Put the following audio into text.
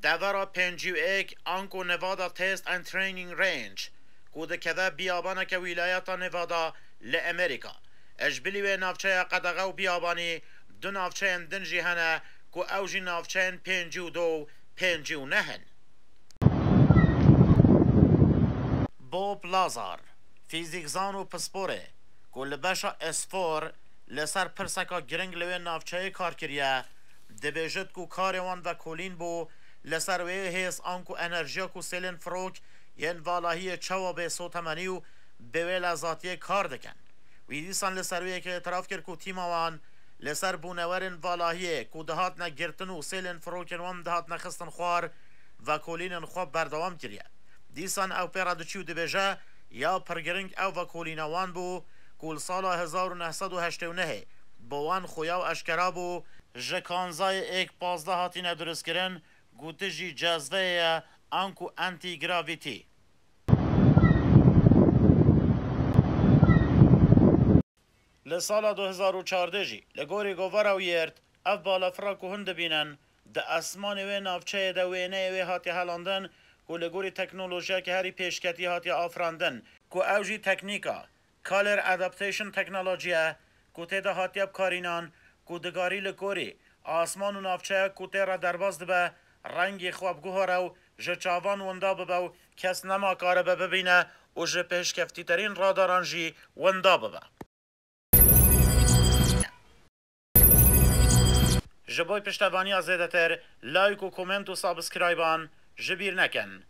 دورا 51 آنکو نوادا تست اند ترینینگ رینج کود کده بیابانه که ولایت نوادا لامریکا اجبلی و نافچه قدغه و بیابانی دو نافچه اندنجی هنه که اوجی نافچه 52 59 هن. بوب لازار فیزیکزان و پسپوره که لبشا اسفور لسر پرسکا گرنگ لوی نافچه کار کریه دبیجت که کاروان و کولین بو لسر وی هیس آنکو انرژیا که سیلین فروک ین والاهی چوا به صوت منیو به ویل ذاتی کار دکن ویدیسان لسر وی که اعتراف کرد که تیموان لسر بونورین والاهی که دهات نگرتن و سیلین فروکن وام دهات نخستن خوار و کولین خواب بردوام کریه دیسان او پیرا دچیو دبیجه یا پرگرنگ او و کولینوان بو کول سالا 1989 بوان خویا و اشکرا بو جکانزای ایک 15 هاتین درست کرن گوته جی جذبه آنکو انتی گراویتی لسالا 2014 جی لگوری گوورا و یرد اف بالا فراکو هند بینن ده اسمان و نافچه ده وینه و هاتی هلاندن که لگوری تکنولوژیا که هری پیشکتی هاتی آفراندن که اوجی تکنیکا کالر ادپتیشن تکنولوژیا که تیده هاتی اب کارینان که دگاری لگوری آسمان و نافچه که تیرا درباز ده رنگی خوابگوه رو جچاوان وندا ببو کس نما کاره ببینه و جه پیشکفتی ترین رادارانجی وندا ببه جبوی پشتوانی زیده تر لایک و کومنت و سابسکرایبان جبیر نکن